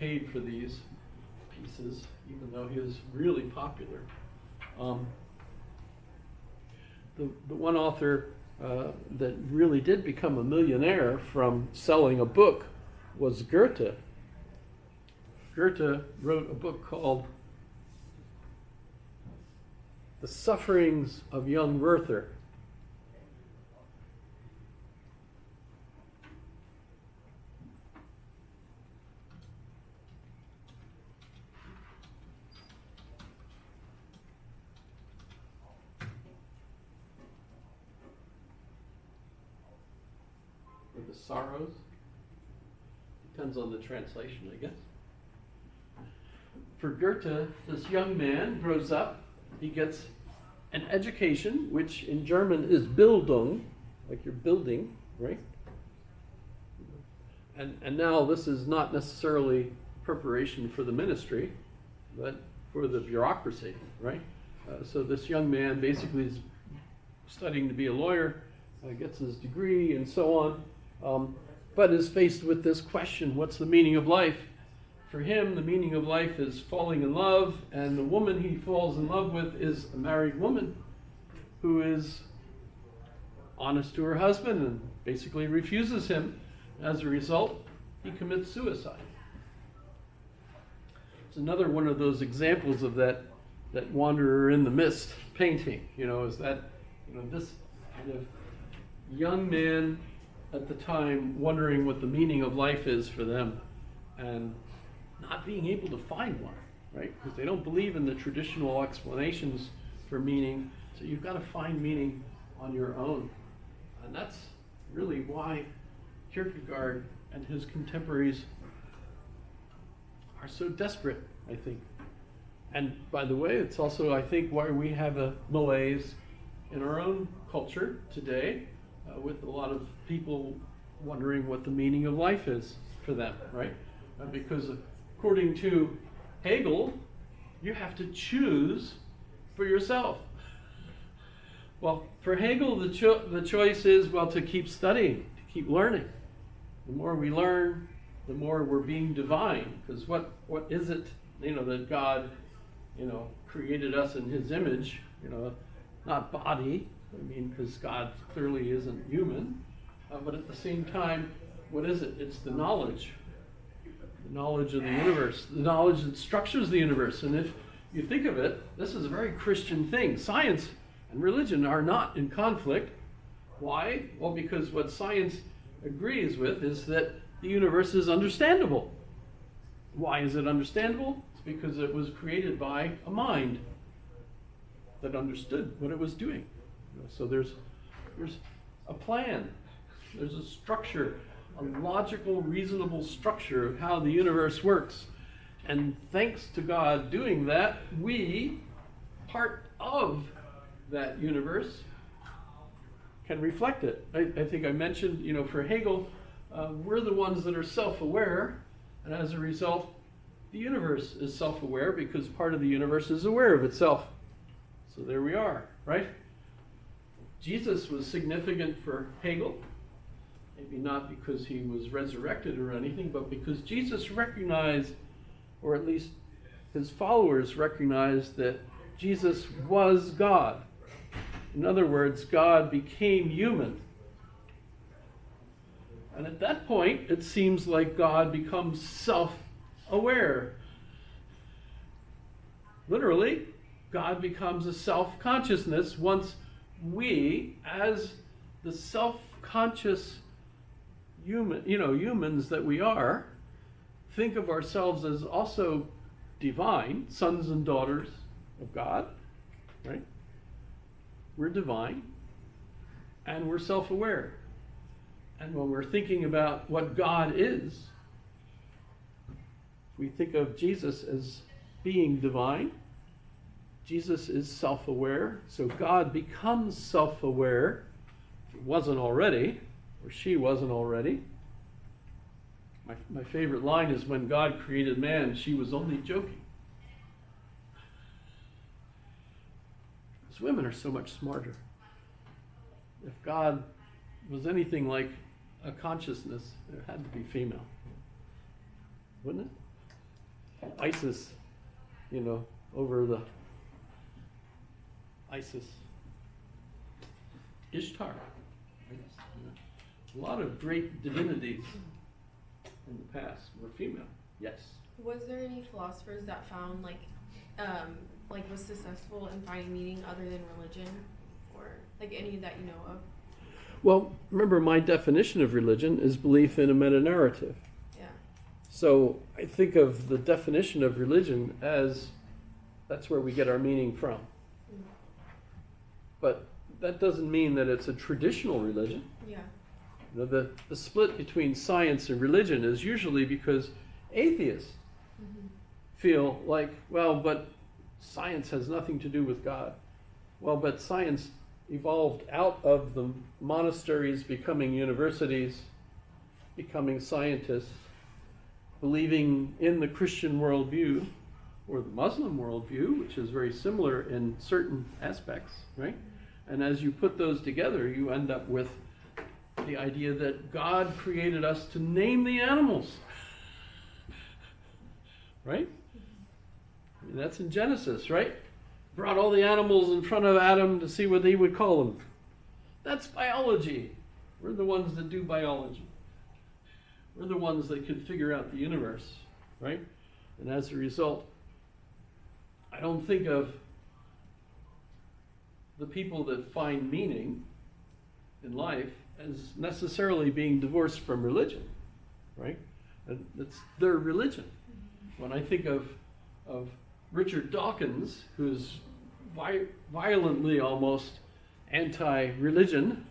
paid for these pieces, even though he was really popular. The one author that really did become a millionaire from selling a book was Goethe. Goethe wrote a book called The Sufferings of Young Werther. Or The Sorrows. Depends on the translation, I guess. For Goethe, this young man grows up, he gets an education, which in German is Bildung, like you're building, right? And now this is not necessarily preparation for the ministry, but for the bureaucracy, right? So this young man basically is studying to be a lawyer, gets his degree and so on, but is faced with this question, what's the meaning of life? For him, the meaning of life is falling in love, and the woman he falls in love with is a married woman who is honest to her husband and basically refuses him. As a result, he commits suicide. It's another one of those examples of that wanderer in the mist painting, is that, this kind of young man at the time wondering what the meaning of life is for them, and not being able to find one, right? Because they don't believe in the traditional explanations for meaning, so you've got to find meaning on your own. And that's really why Kierkegaard and his contemporaries are so desperate, I think. And by the way, it's also, I think, why we have a malaise in our own culture today, with a lot of people wondering what the meaning of life is for them, right? Because according to Hegel, you have to choose for yourself. Well, for Hegel, the choice is, to keep studying, to keep learning. The more we learn, the more we're being divine. Because what is it, that God, created us in his image, not body, because God clearly isn't human. But at the same time, what is it? It's the knowledge. The knowledge of the universe, the knowledge that structures the universe. And if you think of it, this is a very Christian thing. Science and religion are not in conflict. Why? Well, because what science agrees with is that the universe is understandable. Why is it understandable? It's because it was created by a mind that understood what it was doing. So there's a plan, there's a structure, a logical, reasonable structure of how the universe works. And thanks to God doing that, we, part of that universe, can reflect it. I think I mentioned, for Hegel, we're the ones that are self-aware, and as a result, the universe is self-aware because part of the universe is aware of itself. So there we are, right? Jesus was significant for Hegel. Maybe not because he was resurrected or anything, but because Jesus recognized, or at least his followers recognized, that Jesus was God. In other words, God became human. And at that point, it seems like God becomes self-aware. Literally, God becomes a self-consciousness once we, as the self-conscious humans that we are, think of ourselves as also divine, sons and daughters of God, right? We're divine, and we're self-aware. And when we're thinking about what God is, we think of Jesus as being divine. Jesus is self-aware, so God becomes self-aware, if he wasn't already, or she wasn't already. My favorite line is, when God created man, she was only joking. Because women are so much smarter. If God was anything like a consciousness, it had to be female, wouldn't it? ISIS, over the ISIS. Ishtar. A lot of great divinities in the past were female. Yes. Was there any philosophers that found was successful in finding meaning other than religion, or any that you know of? Well, remember my definition of religion is belief in a meta-narrative. Yeah. So I think of the definition of religion as that's where we get our meaning from. Mm. But that doesn't mean that it's a traditional religion. Yeah. The split between science and religion is usually because atheists feel like, well, but science has nothing to do with God. Well, but science evolved out of the monasteries becoming universities, becoming scientists, believing in the Christian worldview or the Muslim worldview, which is very similar in certain aspects, right? And as you put those together, you end up with the idea that God created us to name the animals. Right? I mean, that's in Genesis, right? Brought all the animals in front of Adam to see what he would call them. That's biology. We're the ones that do biology. We're the ones that can figure out the universe, right? And as a result, I don't think of the people that find meaning in life as necessarily being divorced from religion, right? And it's their religion. When I think of Richard Dawkins, who's violently almost anti-religion,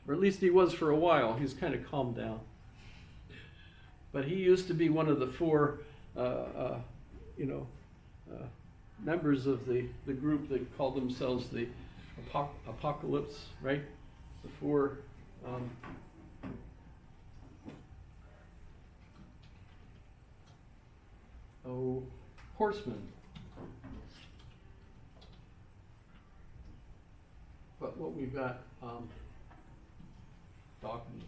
or at least he was for a while. He's kind of calmed down. But he used to be one of the four, members of the group that called themselves the Apocalypse, right? The four horsemen. But what we've got, Dawkins,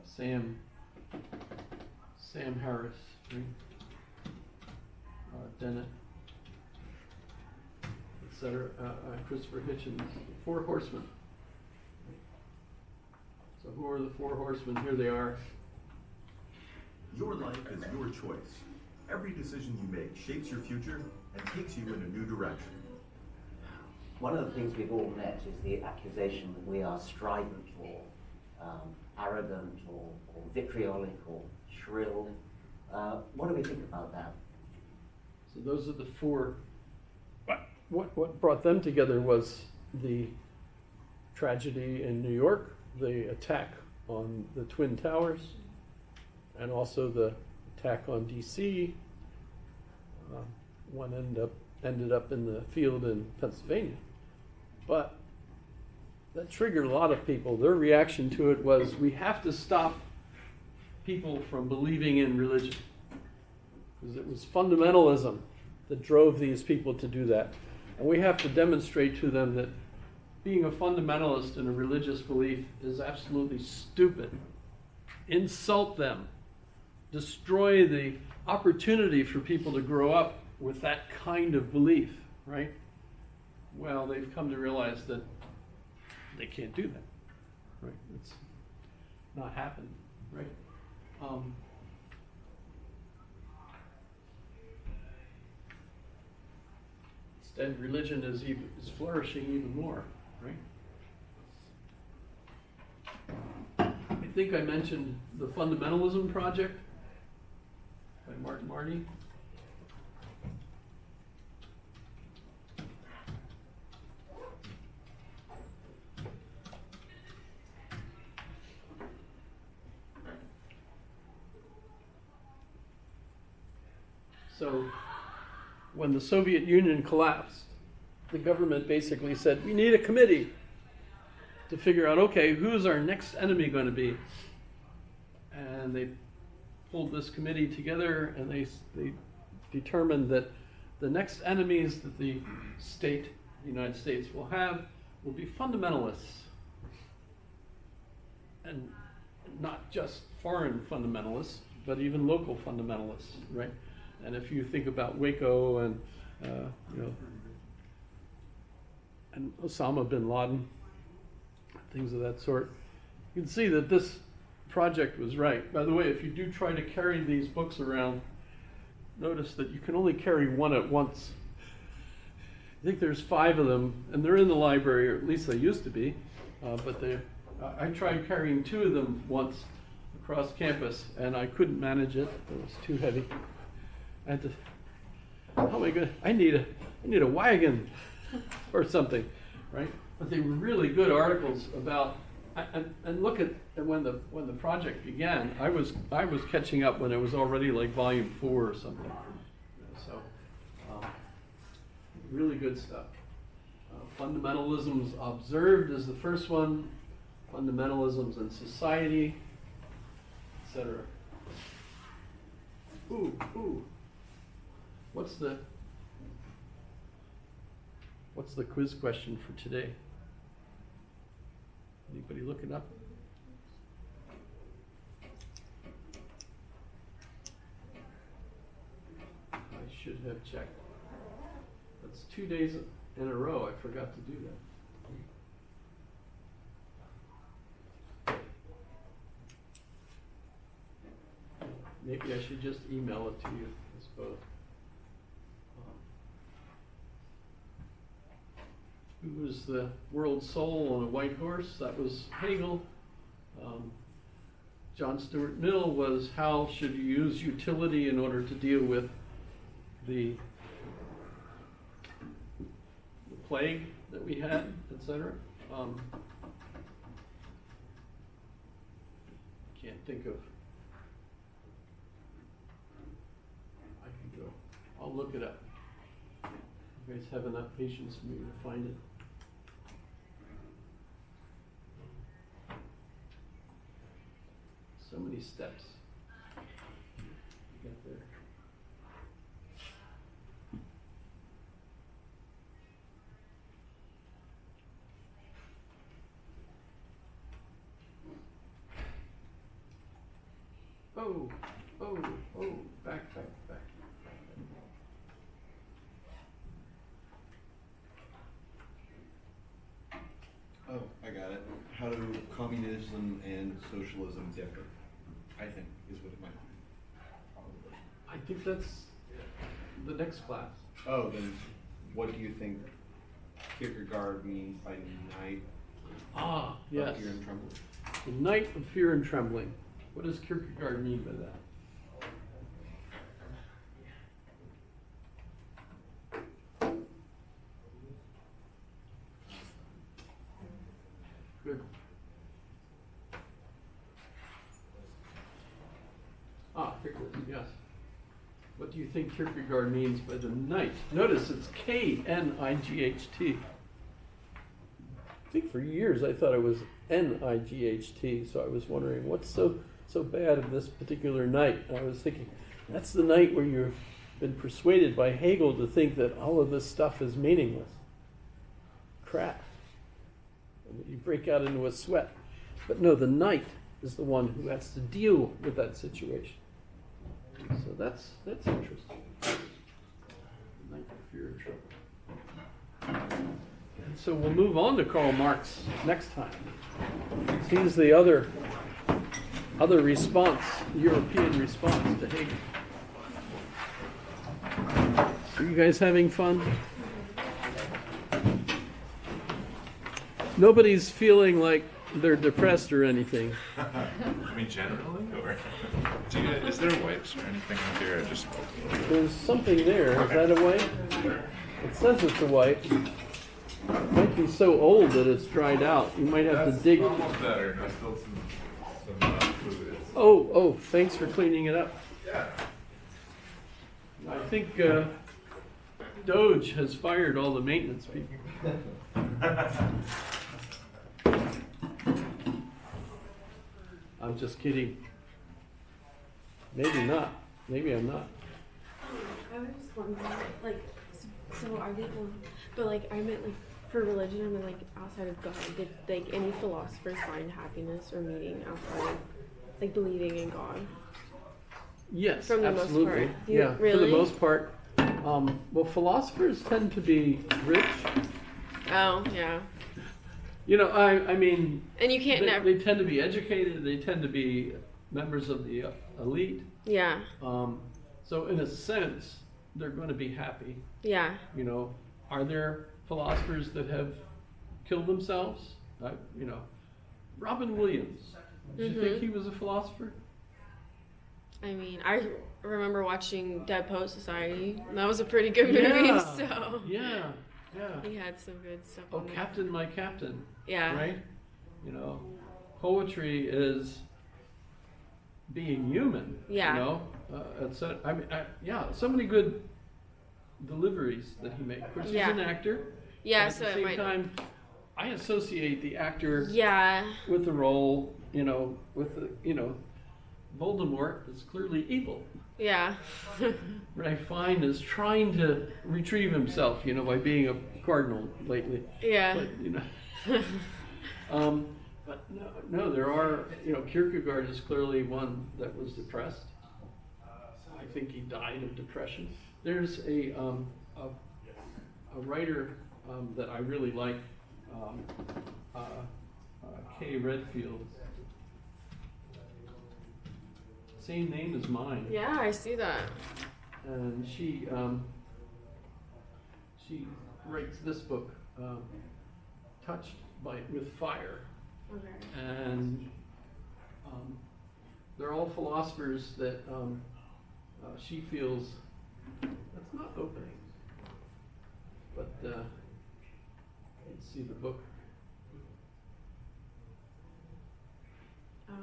Sam Harris, right? Dennett, etc. Christopher Hitchens, four horsemen. So who are the four horsemen? Here they are. Your life is your choice. Every decision you make shapes your future and takes you in a new direction. One of the things we've all met is the accusation that we are strident or arrogant or vitriolic or shrill. What do we think about that? So those are the four. What brought them together was the tragedy in New York, the attack on the Twin Towers, and also the attack on DC. One ended up in the field in Pennsylvania. But that triggered a lot of people. Their reaction to it was, we have to stop people from believing in religion. Because it was fundamentalism that drove these people to do that. And we have to demonstrate to them that being a fundamentalist in a religious belief is absolutely stupid. Insult them. Destroy the opportunity for people to grow up with that kind of belief, right? Well, they've come to realize that they can't do that, right? It's not happening, right? Instead, religion is flourishing even more, right? I think I mentioned the Fundamentalism Project by Martin Marty. So when the Soviet Union collapsed, the government basically said, we need a committee to figure out, okay, who's our next enemy going to be? And they pulled this committee together, and they determined that the next enemies that the United States will have, will be fundamentalists. And not just foreign fundamentalists, but even local fundamentalists, right? And if you think about Waco and, and Osama bin Laden, things of that sort, you can see that this project was right. By the way, if you do try to carry these books around, notice that you can only carry one at once. I think there's 5 of them, and they're in the library, or at least they used to be, but I tried carrying 2 of them once across campus, and I couldn't manage it. It was too heavy. I had to, oh my God, I need a wagon or something, right? But they were really good articles about, and look at when the project began. I was catching up when it was already like volume 4 or something. So really good stuff. Fundamentalisms Observed is the first one. Fundamentalisms in Society, etc. Ooh. What's the quiz question for today? Anybody look it up? I should have checked. That's 2 days in a row. I forgot to do that. Maybe I should just email it to you, I suppose. Who was the world soul on a white horse? That was Hegel. John Stuart Mill was how should you use utility in order to deal with the plague that we had, etc. Can't think of. I can go. I'll look it up. You guys have enough patience for me to find it. So many steps to get there. Back. Oh, I got it. How do communism and socialism differ? I think is what it might be. Probably. I think that's the next class. Oh, then what do you think Kierkegaard means by night Yes. of fear and trembling? The night of fear and trembling. What does Kierkegaard mean by that? Good. Here it is, yes. What do you think Kierkegaard means by the night? Notice it's K-N-I-G-H-T. I think for years I thought it was N-I-G-H-T, so I was wondering what's so bad of this particular night. And I was thinking, that's the night where you've been persuaded by Hegel to think that all of this stuff is meaningless. Crap. And you break out into a sweat. But no, the knight is the one who has to deal with that situation. So that's interesting. Night of fear and trouble. And so we'll move on to Karl Marx next time. He's the other response, European response to Hegel. Are you guys having fun? Nobody's feeling like they're depressed or anything. I mean, generally, or is there wipes or anything out here? I just There's something there. Is that a wipe? It says it's a wipe. It might be so old that it's dried out. You might have to dig. almost better. I spilled some fluid. Oh, thanks for cleaning it up. Yeah. I think Doge has fired all the maintenance people. I'm just kidding. Maybe not. Maybe I'm not. I was just wondering, like, so are they, but like, I meant like, for religion, I mean like, outside of God, did like any philosophers find happiness or meaning outside of like believing in God. Yes, For the most absolutely. part. Yeah, for Really? the most part. Well, philosophers tend to be rich. Oh yeah, You know, I mean, and you can't never. they tend to be educated. They tend to be members of the elite. Yeah, So in a sense, they're going to be happy. yeah. You know, are there philosophers that have killed themselves? You know, Robin Williams. Did you think he was a philosopher? I mean, I remember watching Dead Poet Society. And that was a pretty good movie. Yeah. So Yeah, yeah. he had some good stuff. Oh, on there. Captain, my captain. Yeah. Right? You know, poetry is being human. Yeah. You know, yeah, so many good deliveries that he made. Of course, Yeah. he's an actor. Yeah. But So at it the same might. time, I associate the actor Yeah. with the role. You know, with the Voldemort is clearly evil. Yeah. Ralph Fiennes is trying to retrieve himself. You know, by being a cardinal lately. Yeah. But you know, but no, there are. You know, Kierkegaard is clearly one that was depressed. I think he died of depression. There's a writer that I really like, Kay Redfield. Same name as mine. Yeah, I see that. And she writes this book, Touched with Fire, Okay. and they're all philosophers that she feels that's not opening. But let's see the book. Oh.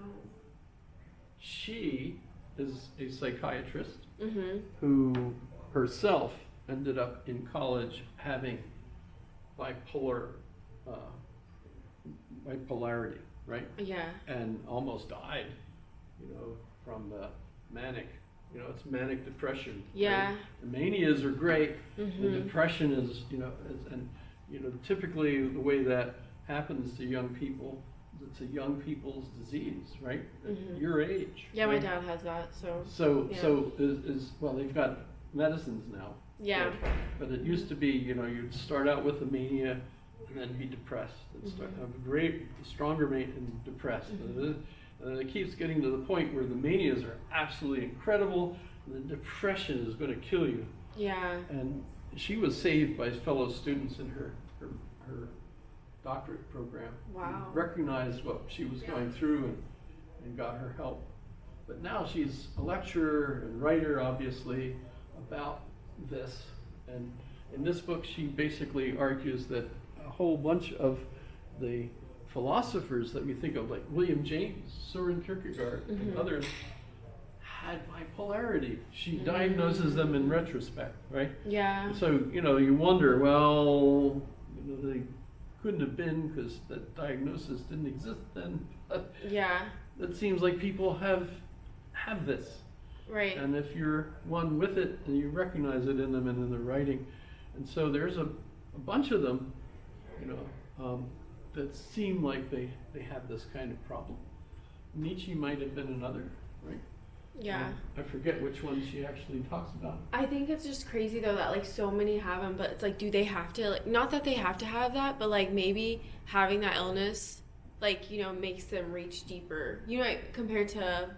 She is a psychiatrist Mhm. who herself ended up in college having bipolarity, right? Yeah. And almost died, you know, from manic, you know, it's manic depression. Yeah. Right? The manias are great. The Mhm. depression is, you know, and you know, typically the way that happens to young people, it's a young people's disease, right? Mhm. Your age. Yeah, my right? dad has that. So. So is well, they've got medicines now. Yeah. But it used to be, you know, you'd start out with a mania and then be depressed. And start have a great, stronger mania and depressed. And it keeps getting to the point where the manias are absolutely incredible, and the depression is going to kill you. Yeah. And she was saved by fellow students in her doctorate program. Wow. Who recognized what she was going through and got her help. But now she's a lecturer and writer, obviously, about this. And in this book, she basically argues that a whole bunch of the philosophers that we think of, like William James, Soren Kierkegaard, and others, had bipolarity. She diagnoses them in retrospect, right? Yeah. So, you know, you wonder, well, you know, they couldn't have been because that diagnosis didn't exist then. But Yeah. it seems like people have this. Right. And if you're one with it, and you recognize it in them and in their writing. And so there's a bunch of them, you know, that seem like they have this kind of problem. Nietzsche might have been another, right? Yeah. I forget which one she actually talks about. I think it's just crazy though that like so many have them, but it's like, do they have to, like, not that they have to have that, but like maybe having that illness, like, you know, makes them reach deeper, you know, like, compared to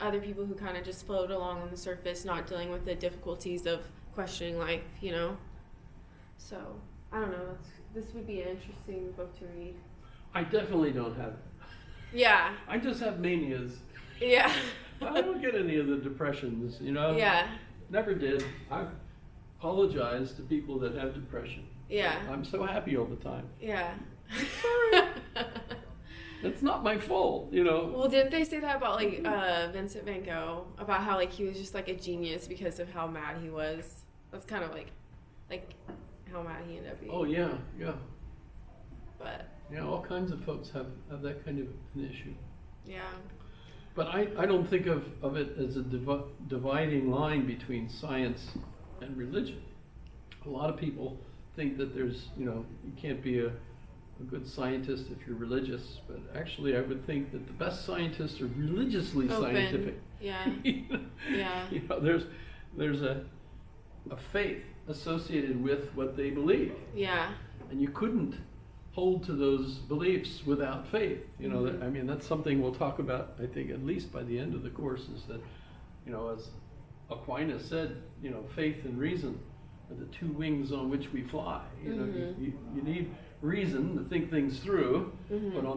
other people who kind of just float along on the surface, not dealing with the difficulties of questioning life, you know? So, I don't know, this would be an interesting book to read. I definitely don't have it. Yeah. I just have manias. Yeah. I don't get any of the depressions, you know? Yeah. Never did. I apologize to people that have depression. Yeah. I'm so happy all the time. Yeah. It's not my fault, you know? Well, didn't they say that about like Vincent Van Gogh, about how like he was just like a genius because of how mad he was? That's kind of like how mad he ended up being. Oh, yeah, yeah. But Yeah, all kinds of folks have that kind of an issue. yeah. But I don't think of it as a dividing line between science and religion. A lot of people think that there's, you know, you can't be a a good scientist if you're religious, but actually I would think that the best scientists are religiously Open. scientific. Yeah. Yeah. You know, there's a faith associated with what they believe, Yeah. and you couldn't hold to those beliefs without faith. You know, that, I mean, that's something we'll talk about, I think, at least by the end of the course, is that, you know, as Aquinas said, you know, faith and reason are the two wings on which we fly. You know, you need reason to think things through, but on the